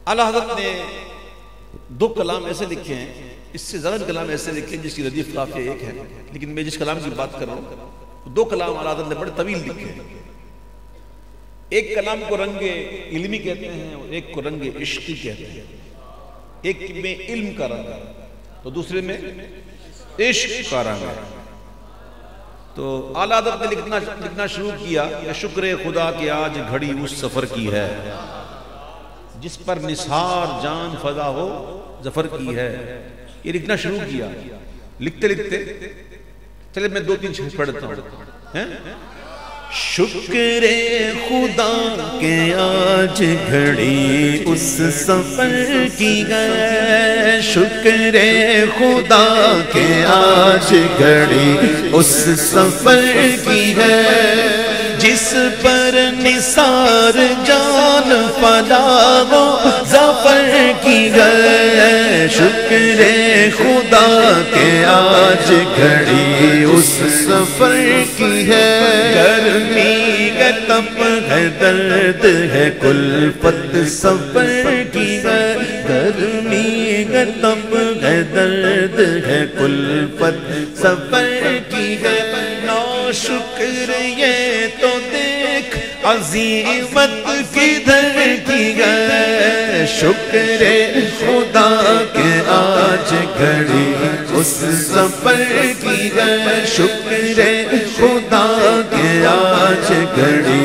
اعلیٰ حضرت نے دو کلام ایسے لکھے ہیں، اس سے زیادہ کلام ایسے لکھے ہیں جس کی ردیف قافیہ ایک ہے، لیکن میں جس کلام کی بات کر رہا ہوں دو کلام اعلیٰ حضرت نے بڑے طویل لکھے ہیں۔ ایک کلام کو رنگ علمی کہتے ہیں اور ایک کو رنگ عشقی کہتے ہیں۔ ایک میں علم کا رنگ ہے تو دوسرے میں عشق کا رنگ ہے۔ تو اعلیٰ حضرت نے لکھنا شروع کیا کہ شکر خدا کہ آج گھڑی اس سفر کی ہے جس پر نثار جان فضا ہو ظفر کی ہے۔ یہ لکھنا شروع کیا، لکھتے لکھتے چلے میں دو تین شعر پڑھتا ہوں۔ شکر خدا کہ آج گھڑی اس سفر کی ہے، شکر خدا کہ آج گھڑی اس سفر کی ہے جس پر نثار جان فدا و ظفر کی ہے۔ شکر خدا کہ آج گھڑی اس سفر کی ہے، گرمی کا تپ ہے درد ہے کلفت سفر کی ہے، گرمی کا تپ ہے درد ہے کلفت سفر کی ہے۔ ناشکر یہ تو دیکھ عظیمت کدھر کی ہے، شکر خدا کہ آج گھڑی اس سفر کی ہے، شکر خدا کہ آج گھڑی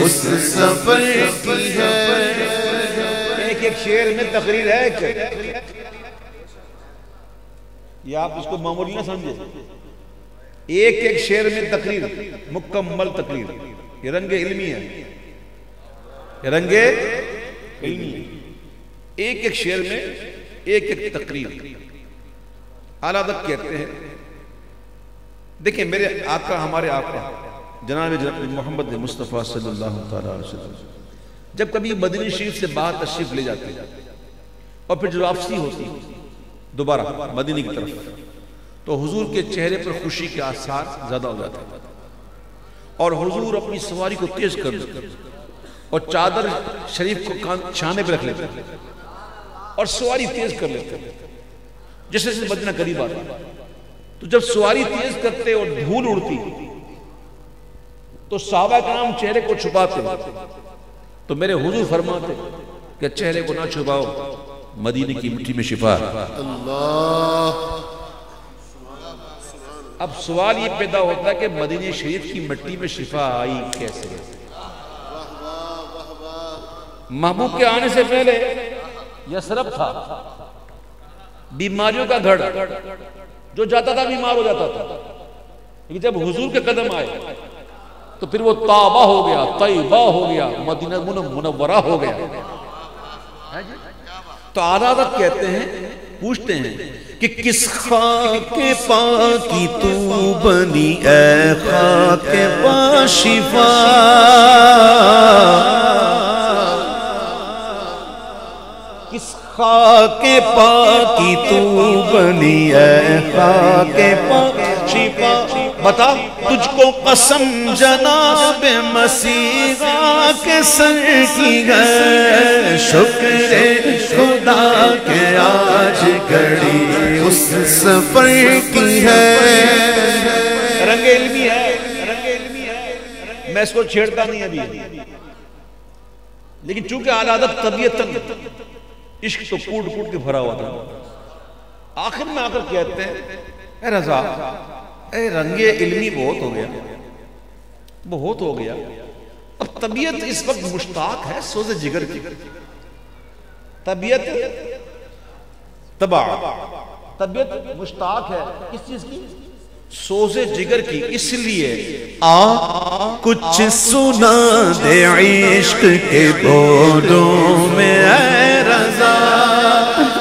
اس سفر کی ہے۔ ایک ایک شعر میں تقریر ہے، یہ آپ اس کو معمولی نہ سمجھے، ایک ایک شعر میں تقریر، مکمل تقریر، یہ رنگ علمی ہے، یہ رنگ علمی ہے، ایک ایک شعر میں ایک ایک تقریر۔ اعلیٰ حضرت کہتے ہیں، دیکھیں میرے آقا، ہمارے آقا جناب محمد مصطفیٰ صلی اللہ علیہ وسلم جب کبھی مدینہ شریف سے باہر تشریف لے جاتے اور پھر جو واپسی ہوتی دوبارہ مدینہ کی طرف، تو حضور کے چہرے پر خوشی کے آثار زیادہ ہو جاتے ہیں اور حضور اپنی سواری کو تیز کر دیتے اور چادر شریف کو چھانے پہ رکھ لیتے اور سواری تیز کر لیتے، جیسے جیسے مدینہ قریب آتا۔ تو جب سواری تیز کرتے اور دھول اڑتی تو صحابہ کرام چہرے کو چھپاتے، تو میرے حضور فرماتے کہ چہرے کو نہ چھپاؤ، مدینہ کی مٹی میں شفا ہے۔ اب سوال یہ پیدا ہوتا ہے کہ مدینہ شریف کی مٹی میں شفا آئی کیسے؟ محبوب کے آنے سے پہلے یثرب تھا، بیماریوں کا گھر، جو جاتا تھا بیمار ہو جاتا تھا، لیکن جب حضور کے قدم آئے تو پھر وہ طابہ ہو گیا، طیبہ ہو گیا، مدینہ منورہ ہو گیا۔ تو اعلیٰ حضرت کہتے ہیں، پوچھتے ہیں کہ کس خاک پاکی تو بنی اے خاک با شفا، کس خاک پاکی تو بنی اے خاک با شفا، بتا تجھ کو قسم جناب مسیحا کے سر کی ہے، شکر خدا کہ آج گھڑی اس سفر کی ہے۔ رنگ علمی ہے، رنگ علمی ہے، میں اس کو چھیڑتا نہیں ابھی، لیکن چونکہ اعلیٰ حضرت طبیعتاً عشق تو کوٹ کوٹ کے بھرا ہوا تھا، آخر میں آ کر کہتے ہیں اے رضا، اے رنگ علمی بہت ہو گیا، بہت ہو گیا، اب طبیعت اس وقت مشتاق ہے سوز جگر کی، طبیعت طبیعت مشتاق ہے کس چیز کی؟ سوز جگر کی، اس لیے آ کچھ سنا دے عشق کے بولوں میں اے رضا،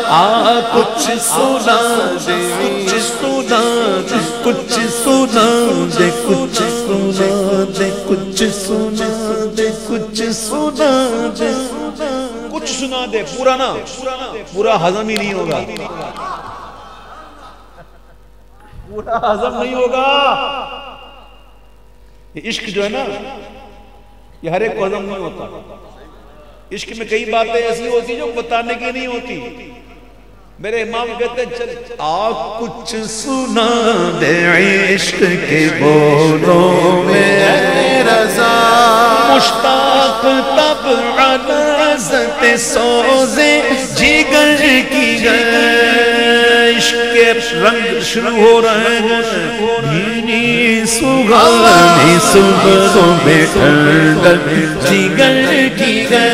آ کچھ سنا دے، کچھ سنا دے، کچھ سنا دے، کچھ سنا دے، کچھ سنا دے، کچھ سنا دے، کچھ سنا دے، پورا نہ، پورا ہضم ہی نہیں ہوگا، پورا ہضم نہیں ہوگا۔ یہ عشق جو ہے نا، یہ ہر ایک کو ہضم نہیں ہوتا، عشق میں کئی باتیں ایسی ہوتی جو بتانے کی نہیں ہوتی. میرے امام کہتے ہیں چل آ کچھ سنا دے عشق کے بولوں میں اے رضا، مشتاق تب علازت سوزے جگر کی ہے. عشق کے رنگ شروع ہو رہے ہیں، بھینی سگانی صبحوں میں ٹھنڈک جگر کی ہے،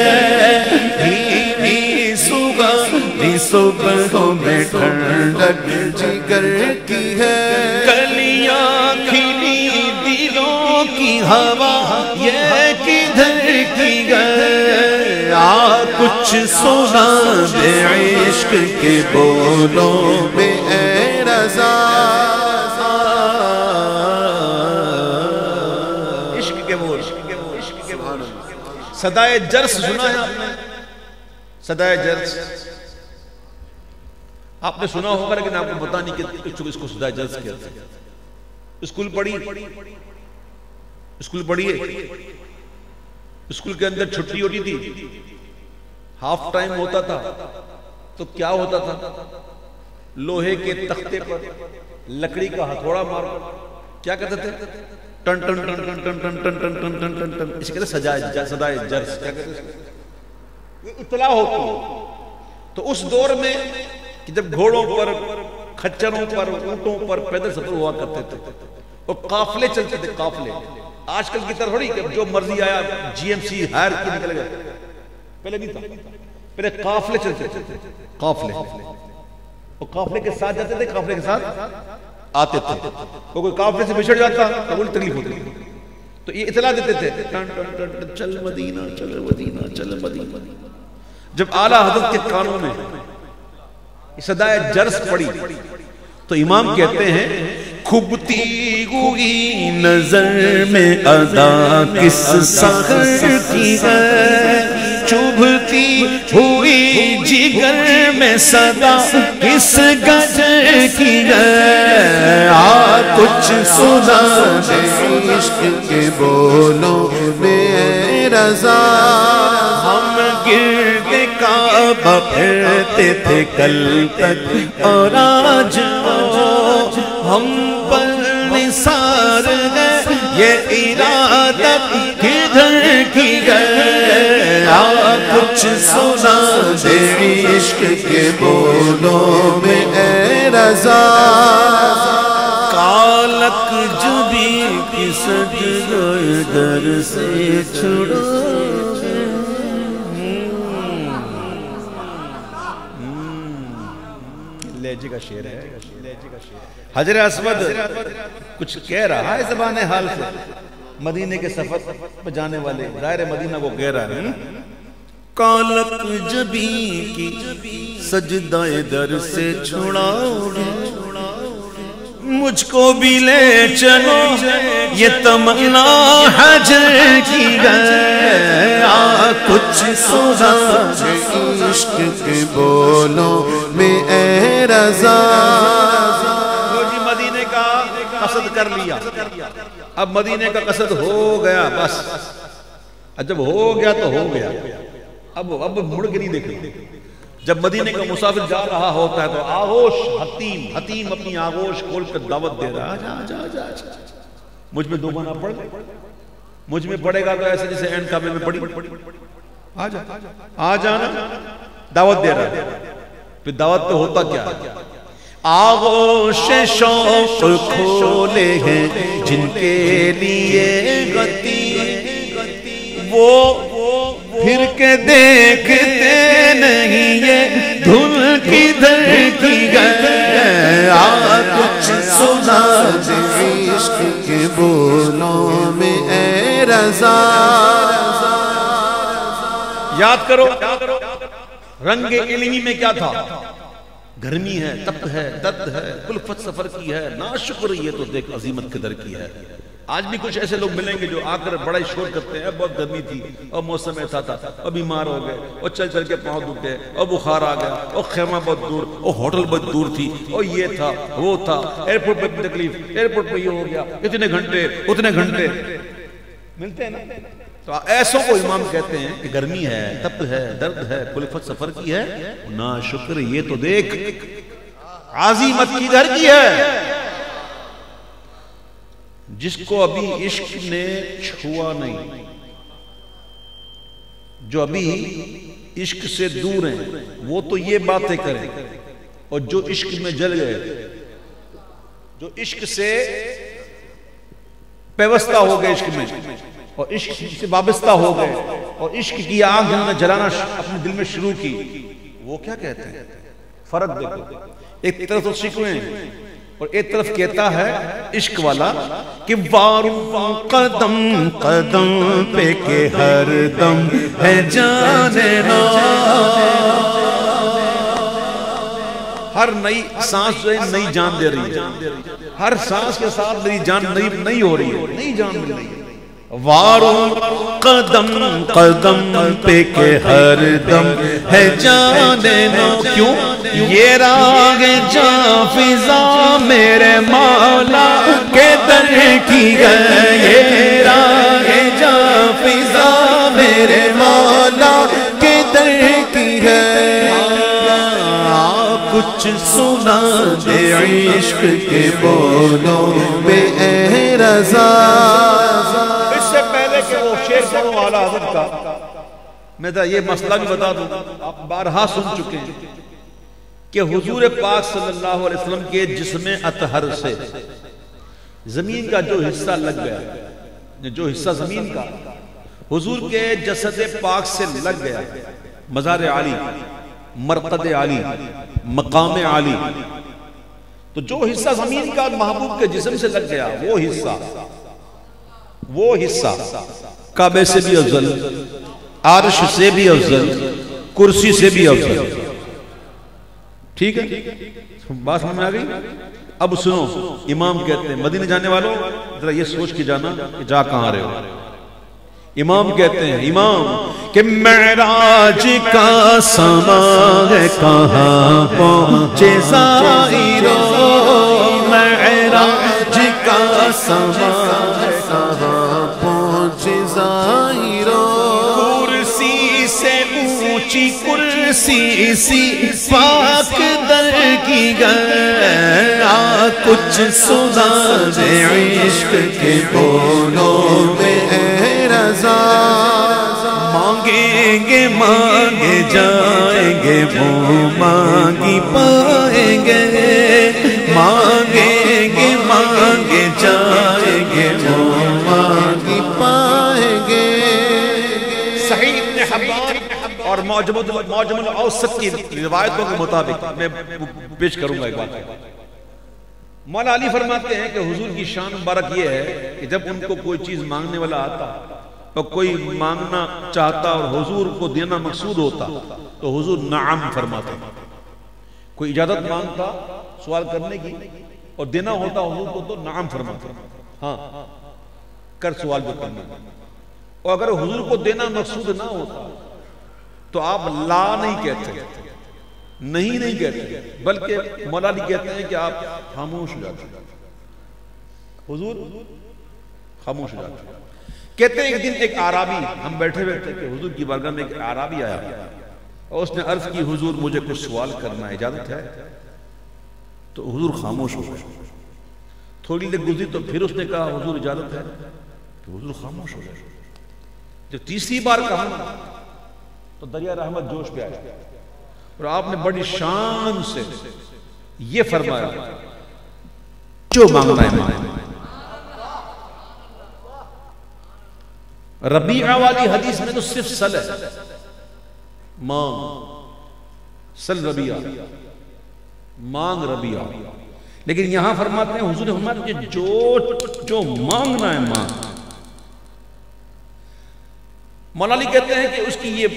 بھینی سگانی صبحوں میں ٹھنڈک جگر کی ہے. کلیاں کھلی دلوں کی ہوا یہ کدھر کی گئے، آ کچھ سنا دے عشق کے بولوں میں اے رضا. عشق کے بول، صدائے جرس سنا ہے آپ نے؟ صدائے جرس آپ نے سنا ہوگا لیکن آپ کو پتا نہیں کہ اس کو صدائے جرس کہتے ہیں. اسکول پڑھی، اسکول پڑھیے، اسکول کے اندر چھٹی ہوتی تھی، ہاف ٹائم ہوتا تھا تو کیا ہوتا تھا، لوہے کے تختے پر لکڑی کا ہتھوڑا مار کیا کہتے تھے، ٹن ٹن ٹن ٹن ٹن ٹن ٹن ٹن ٹن ٹن ٹن ٹن، اسے کہتے ہیں صدائے جرس. کیا کہتے ہیں، اطلاع ہوتی ہے. تو اس دور میں کہ جب گھوڑوں پر، کھچروں پر، اونٹوں پر پیدل سفر ہوا کرتے تھے اور قافلے چلتے تھے، قافلے. آج کل کی طرح تھوڑی کہ جو مرضی آیا جی ایم سی ہائر کی نکل گئے، پہلے نہیں تھا. پہلے قافلے چلتے تھے، قافلے، اور قافلے کے ساتھ جاتے تھے، قافلے کے ساتھ آتے تھے. تو کوئی قافلے سے بچھڑ جاتا تو بڑی تکلیف ہوتی تھی. تو یہ اطلاع دیتے تھے چل مدینہ، چل مدینہ، چل مدینہ. جب اعلیٰ حضرت کے کانوں میں صدائے جرس پڑی تو امام کہتے ہیں کھبتی ہوئی نظر میں ادا کس سحر کی ہے، چبھتی ہوئی جگر میں صدا کس گجر کی ہے. آ کچھ سنا دے عشق کے بولوں میں اے رضا. ہم گرد کعبہ پھرتے تھے کل تک اور آج ہم پر نثار ہے یہ ارادت کدھر کی گئے. آ کچھ سنا دے عشق کے بولوں میں اے رضا. کالک جبی کی سجدہ در سے چھڑا، لہجے کا شعر ہے. حجر اسود کچھ کہہ رہا ہے زبان حال سے، مدینے کے سفر پہ جانے والے ظاہر مدینہ کو کہہ رہا ہے. کالک جبی کی سجدہ در سے چھڑاؤ، مجھ کو بھی لے چلو یہ تمنا حجر کی ہے. آ کچھ سنا دے عشق کے بولوں میں اے رضا. مدینے کا قصد کر لیا، اب مدینے کا قصد ہو گیا، بس جب ہو گیا تو ہو گیا، اب مڑ کے نہیں دیکھنا. جب مدینے کا مسافر جا رہا ہوتا ہے تو آغوش حتیم اپنی آغوش کھول کر دعوت دے رہا ہے، جا مجھ میں دوبارہ نہ پڑ، مجھ میں پڑے گا تو ایسے جیسے اینڈ کعبے میں پڑی، آ جانا، دعوت دے رہا ہے. پھر دعوت پہ ہوتا کیا، آغوش شوق کھولے ہیں جن کے لیے غتی، وہ پھر کے دیکھتے نہیں یہ دھن کدھر کی گئے. آ کچھ سنا دے عشق کے بولوں میں اے رضا. یاد کرو رنگ علمی میں کیا تھا، گرمی ہے، تپ ہے، درد ہے، کلفت سفر کی ہے، ناشکر یہ تو دیکھ عظیمت قدر کی ہے. آج بھی کچھ ایسے لوگ ملیں گے جو آ کر بڑا ہی شور کرتے ہیں، بہت گرمی تھی اور موسم ایسا تھا اور بیمار ہو گئے اور چل چل کے پاؤں دکھتے اور بخار آ گیا اور خیمہ بہت دور اور ہوٹل بہت دور تھی اور یہ تھا وہ تھا، ایئرپورٹ پہ تکلیف، ایئرپورٹ پہ یہ ہو گیا، اتنے گھنٹے اتنے گھنٹے ملتے ہیں نا. تو ایسوں کو امام کہتے ہیں کہ گرمی ہے، تپ ہے، درد ہے، کلفت سفر کی ہے، نا شکر یہ تو دیکھ عظیمت کی گھر کی ہے. جس کو ابھی عشق نے چھوا نہیں، جو ابھی عشق سے دور ہیں، وہ تو یہ باتیں کریں، اور جو عشق میں جل گئے، جو عشق سے پیوستہ ہو گئے، عشق میں اور عشق سے وابستہ ہو گئے اور عشق کی آگ جنہوں نے جلانا اپنے دل میں شروع کی، وہ کیا کہتے ہیں؟ فرق دیکھو، ایک طرف تو شکویں اور ایک طرف کہتا ہے عشق والا کہ وارو قدم قدم پہ کہ ہر دم ہے جاننا، ہر نئی سانس جو ہے نئی جان دے رہی ہے، ہر سانس کے ساتھ نئی جان نئی ہو رہی ہے، نئی جان مل رہی ہے. وارو قدم قدم پہ کہ ہر دم ہے جاننا، کیوں یہ راگ جاں فضا میرے مولا کے در کی گئے، یہ راگ جاں فضا میرے مولا کے در کی گئے. کچھ سنا دے عشق کے بولوں بے اے رضا. اس سے پہلے کہ وہ شعر پڑھوں اعلیٰ حضرت کا، میں یہ مسئلہ بھی بتا دوں، آپ بارہا سن چکے ہیں کہ حضور پاک صلی اللہ علیہ وسلم کے جسم اطہر سے زمین کا جو حصہ لگ گیا، جو حصہ زمین کا حضور کے جسد پاک سے لگ گیا، مزار عالی، مرقد عالی، مقام عالی، تو جو حصہ زمین کا محبوب کے جسم سے لگ گیا، وہ حصہ کعبے سے بھی افضل، عرش سے بھی افضل، کرسی سے بھی افضل. ٹھیک ہے، بات سمجھ میں آ گئی؟ اب سنو، امام کہتے ہیں مدینے جانے والوں ذرا یہ سوچ کے جانا کہ جا کہاں رہے ہو. امام کہتے ہیں، امام کہ معراج کا سما ہے کہاں پہنچے زائرو، معراج کا سما ہے کہاں پہنچے زائرو. کرسی سے اونچی کرسی سی پاک در کی گیا، کچھ سنا دے عشق کے بولوں میں اے رضا. مانگیں گے مانگے جائیں گے وہ مانگی پائیں گے، مانگیں گے مانگے جائیں گے وہ مانگی پائیں گے. صحیح ابن حبان اور معجم الاوسط کی روایتوں کے مطابق میں پیش کروں گا ایک بات. مولا علی فرماتے ہیں کہ حضور کی شان مبارک یہ ہے کہ جب ان کو کوئی چیز مانگنے والا آتا اور کوئی مانگنا چاہتا اور حضور کو دینا مقصود ہوتا تو حضور نعم فرماتے. کوئی اجازت مانگتا سوال کرنے کی اور دینا ہوتا حضور کو تو نعم فرماتے، ہاں کر سوال جو کرنا. اور اگر حضور کو دینا مقصود نہ ہوتا تو آپ لا نہیں کہتے، نہیں کہتے، بلکہ مولا علی کہتے ہیں کہ آپ خاموش ہو جاتے، حضور خاموش ہو جاتے. کہتے ہیں ایک دن ایک عرابی، ہم بیٹھے تھے کہ حضور کی بارگاہ میں ایک عرابی آیا اور اس نے عرض کی حضور مجھے کچھ سوال کرنا ہے، اجازت ہے؟ تو حضور خاموش ہو گئے. تھوڑی دیر گزری تو پھر اس نے کہا حضور اجازت ہے؟ تو حضور خاموش ہو گئے. جب تیسری بار کہا تو دریا رحمت جوش پہ آیا اور آپ نے بڑی شان سے یہ فرمایا جو مانگنا ہے مانگنا. ربیعہ والی حدیث میں تو صرف سل ہے، مانگ، سل ربیعہ، مانگ ربیعہ. لیکن یہاں فرماتے ہیں حضور نے فرمایا کہ جو مانگنا ہے مانگ. مولا علی کہتے ہیں کہ اس کی یہ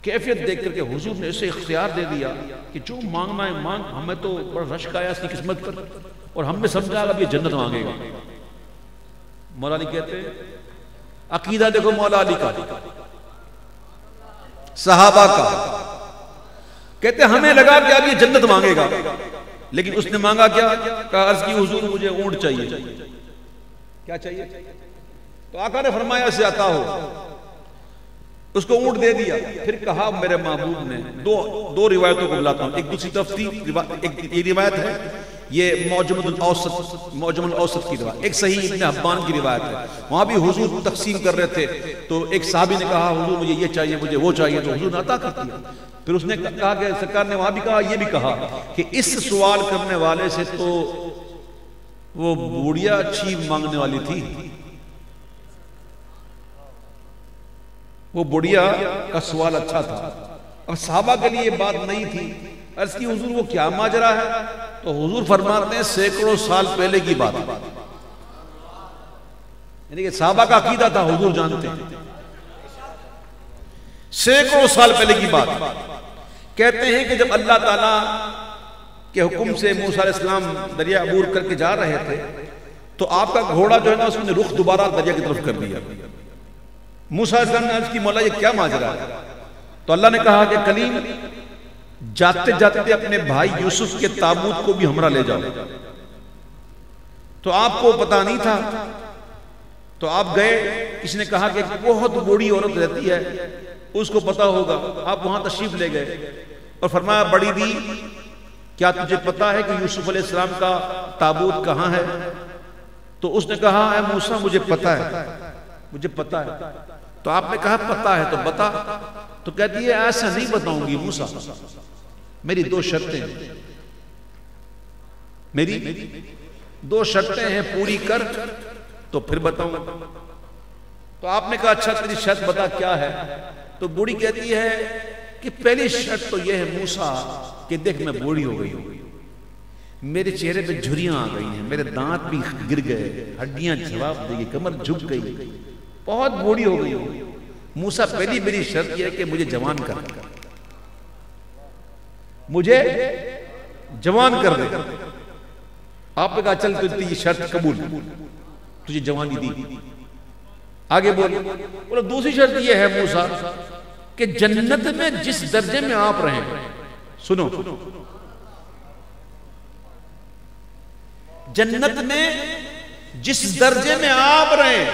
کیفیت دیکھ کر کے حضور نے اسے اختیار دے دیا کہ جو مانگنا ہے مانگ. ہمیں تو بڑا رشک آیا اس کی قسمت پر اور ہم نے سمجھا اب یہ جنت مانگے گا. مولا علی کہتے ہیں عقیدہ دیکھو مولا علی کا، صحابہ کا. کہتے ہیں ہمیں لگا کہ اب یہ جنت مانگے گا، لیکن اس نے مانگا کیا؟ کہا عرض کی حضور مجھے اونٹ چاہیے. کیا چاہیے؟ تو آقا نے فرمایا اسے عطا ہو، اس کو اونٹ دے دیا. پھر کہا میرے محبوب نے، دو روایتوں کو بلاتا ہوں، ایک دوسری طرف تھی، ایک یہ روایت ہے، یہ معجم الاوسط کی روایت، ایک صحیح ابن حبان کی روایت ہے. وہاں بھی حضور تقسیم کر رہے تھے تو ایک صحابی نے کہا حضور مجھے یہ چاہیے، مجھے وہ چاہیے، تو حضور نے عطا کر دیا. پھر اس نے کہا کہ سرکار نے وہاں بھی کہا، یہ بھی کہا کہ اس سوال کرنے والے سے تو وہ بوڑھیا اچھی مانگنے والی تھی، وہ بڑھیا کا سوال اچھا تھا. اب صحابہ کے لیے یہ بات نہیں تھی. عرض کی حضور وہ کیا ماجرا ہے؟ تو حضور فرماتے ہیں سینکڑوں سال پہلے کی بات، یعنی کہ صحابہ کا عقیدہ تھا، حضور جانتے ہیں. سینکڑوں سال پہلے کی بات. کہتے ہیں کہ جب اللہ تعالیٰ کے حکم سے موسیٰ علیہ السلام دریا عبور کر کے جا رہے تھے تو آپ کا گھوڑا جو ہے نا اس نے رخ دوبارہ دریا کی طرف کر دیا. موسیٰ علیہ السلام نے عرض کی مولا یہ کیا ماجرا ہے؟ تو اللہ نے کہا کہ کلیم جاتے جاتے اپنے بھائی یوسف کے تابوت کو بھی ہمراہ لے جاؤ. تو آپ کو پتا نہیں تھا تو آپ گئے. کسی نے کہا کہ بہت بوڑھی عورت رہتی ہے اس کو پتا ہوگا. آپ وہاں تشریف لے گئے اور فرمایا بڑی دی کیا تجھے پتا ہے کہ یوسف علیہ السلام کا تابوت کہاں ہے؟ تو اس نے کہا اے موسیٰ مجھے پتا ہے، مجھے پتا ہے. تو آپ نے کہا پتا ہے تو بتا. تو کہتی ہے ایسا نہیں بتاؤں گی موسیٰ، میری دو شرطیں ہیں، میری دو شرطیں ہیں، پوری کر تو پھر بتاؤں. تو آپ نے کہا اچھا تیری شرط بتا کیا ہے؟ تو بوڑھی کہتی ہے کہ پہلی شرط تو یہ ہے موسیٰ کہ دیکھ میں بوڑھی ہو گئی ہوں، میرے چہرے پہ جھریاں آ گئی ہیں، میرے دانت بھی گر گئے، ہڈیاں جواب دے گی، کمر جھک گئی، بہت بوڑھی ہو گئی ہوں. موسیٰ پہلی میری شرط یہ ہے کہ مجھے جوان کر دے، مجھے جوان کر دے. آپ نے کہا چل تو یہ شرط قبول، تجھے جوانی دی. آگے بولو دوسری شرط یہ ہے موسیٰ کہ جنت میں جس درجے میں آپ رہیں، سنو جنت میں جس درجے میں آپ رہیں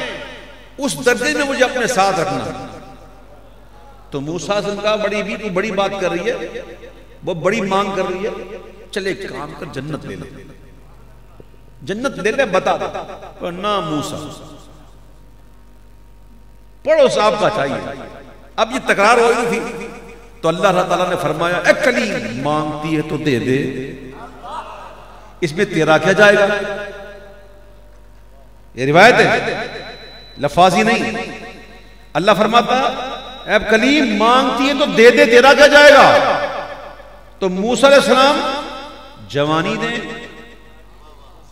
اس درجے میں مجھے اپنے ساتھ رکھنا. تو موسیٰ سے کہا بڑی بھی تو بڑی بات کر رہی ہے، وہ بڑی مانگ کر رہی ہے، چلے ایک کام کر جنت لے لے، جنت لے لے بتا دے. نہ موسیٰ پڑھو صاحب کا چاہیے. اب یہ تکرار ہو رہی تھی تو اللہ تعالیٰ نے فرمایا اے کلیم مانگتی ہے تو دے دے، اس میں تیرا کیا جائے گا؟ یہ روایت ہے لفاظی نہیں. اللہ فرماتا اے کلیم مانگتی ہے تو دے دے، تیرا کیا جائے گا؟ تو موسیٰ علیہ السلام جوانی دیں.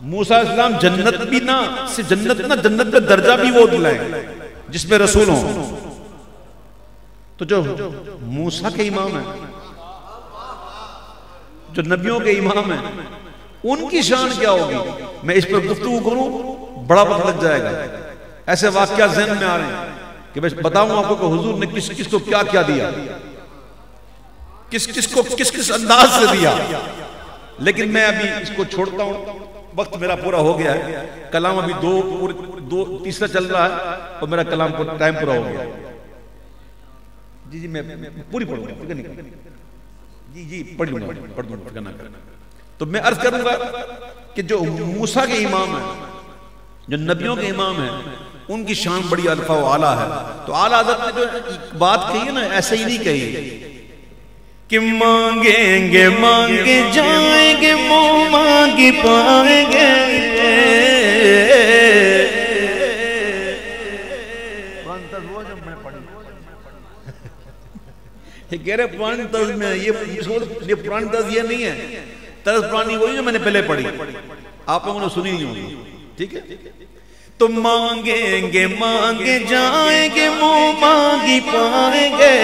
موسیٰ علیہ السلام جنت بھی نہ صرف جنت نہ، جنت میں درجہ بھی وہ دلائیں جس میں رسول ہوں. تو جو موسیٰ کے امام ہیں، جو نبیوں کے امام ہیں، ان کی شان کیا ہوگی؟ میں اس پر گفتگو کروں بڑا وقت لگ جائے گا. ایسے واقعات ذہن میں آ رہے ہیں کہ میں بتاؤں آپ کو کہ حضور نے کس کس کو کیا کیا دیا، کس کس کو کس کس انداز سے دیا. لیکن میں ابھی اس کو چھوڑتا ہوں، وقت میرا پورا ہو گیا ہے. کلام ابھی دو تیسرا چل رہا ہے اور میرا کلام کو ٹائم پورا ہو گیا. جی میں پوری پڑھوں گا، فکر نہیں کرنا. جی پڑھ لوں گا، فکر نہ کرنا. تو میں عرض کروں گا کہ جو موسیٰ کے امام ہیں، جو نبیوں کے امام ہیں، ان کی شان بڑی عرفہ و اعلیٰ ہے. تو اعلیٰ حضرت نے جو بات کہی ہے نا ایسے ہی نہیں کہی کہ مانگیں گے مانگے جائیں گے، منہ مانگی پائیں گے. یہ کہہ رہے پرانی طرز میں، یہ پرانی طرز یہ نہیں ہے، طرز پرانی وہی جو میں نے پہلے پڑھی، آپ لوگوں نے سنی نہیں ہوگی. ٹھیک ہے. تو مانگیں گے مانگے جائیں گے، منہ مانگی پائیں گے.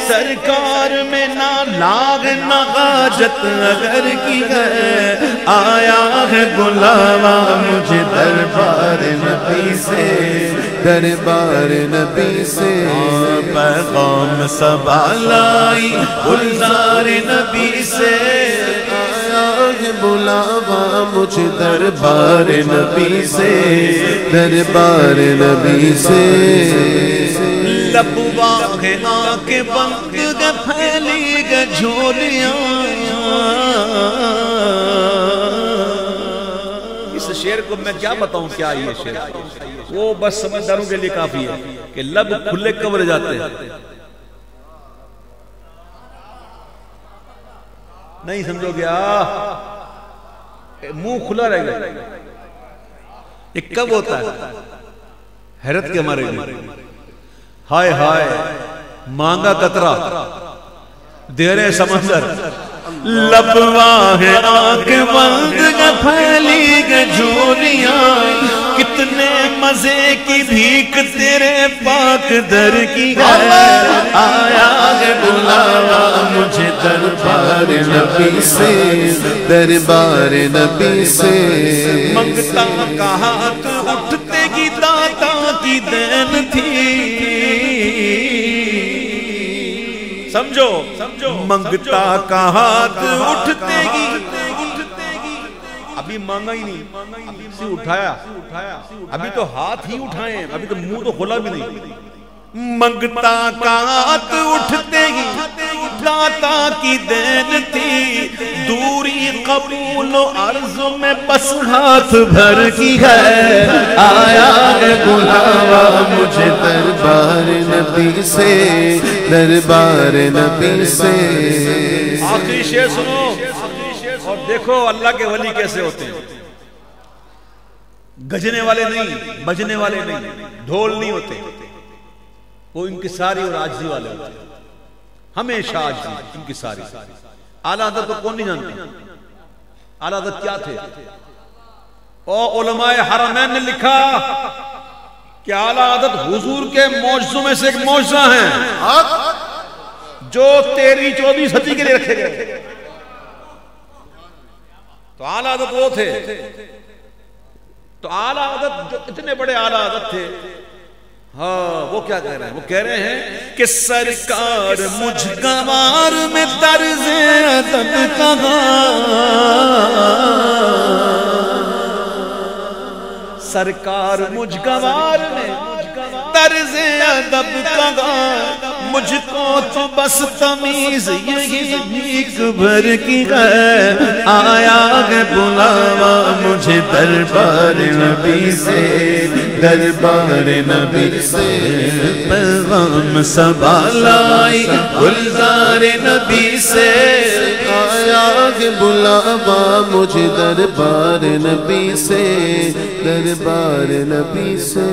سرکار میں نہ لاگ نہ حاجت اگر کی ہے، آیا ہے بلاوا مجھے دربار نبی سے، دربار نبی سے. پیغام سبا لائی گلزار نبی سے، آیا ہے بلاوا مجھے دربار نبی سے، دربار نبی سے۔ لب واہ آنکھ بند گئے پھیلی گئے جھولیاں، اس شعر کو میں کیا بتاؤں کیا یہ شعر، وہ بس سمجھداروں کے لیے کافی ہے کہ لب کھلے کب رہ جاتے ہیں، نہیں سمجھو گیا، منہ کھلا رہ گیا، یہ کب ہوتا ہے؟ حیرت کے ہمارے لیے، ہائے ہائے مانگا قطرہ دیرے سمندر، لب واہ آنکھ بند گئے پھیلی گئے جھولیاں، کتنے مزے کی بھیک تیرے پاک در کی ہے، آیا ہے بلاوا مجھے دربار نبی سے، دربار نبی سے۔ منگتا کا ہاتھ اٹھتے کی داتا کی دین تھی، سمجھو منگتا کا ہاتھ اٹھتے گی، ابھی مانگا ہی نہیں، ابھی اٹھایا، ابھی تو ہاتھ ہی اٹھائے، ابھی تو منہ تو کھلا بھی نہیں، منگتا کا ہاتھ اٹھتے ہی داتا کی دین تھی، دوری قبول و عرض میں بس ہاتھ بھر کی ہے، آیا ہے بلاوا مجھے دربار نبی سے، دربار نبی سے۔ آخری شعر سنو اور دیکھو اللہ کے ولی کیسے ہوتے ہیں، گجنے والے نہیں، بجنے والے نہیں، ڈھول نہیں ہوتے، وہ انکساری اور عاجزی والے ہوتے ہیں، ہمیشہ عاجزی انکساری۔ اعلیٰ حضرت کو کون نہیں جانتے؟ اعلیٰ حضرت کیا تھے؟ اور علماء حرمین نے لکھا کہ اعلیٰ حضرت حضور کے معجزوں میں سے ایک معجزہ ہیں جو 13-14 صدی کے لیے رکھے گئے، تو اعلیٰ حضرت وہ تھے، تو اعلیٰ حضرت جو اتنے بڑے اعلیٰ حضرت تھے، ہاں وہ کیا کہہ رہے ہیں؟ وہ کہہ رہے ہیں کہ سرکار مجھ گوار میں طرز ادب کہاں، سرکار مجھ گوار میں طرز ادب کہاں، مجھ کو تو بس تمیز یہی بھیک بھر کی ہے، آیا ہے بلاوا مجھے دربار نبی سے، دربار نبی سے۔ پیغام صبا لائی گلزار نبی سے، آیا ہے بلاوا مجھے دربار نبی سے، دربار نبی سے۔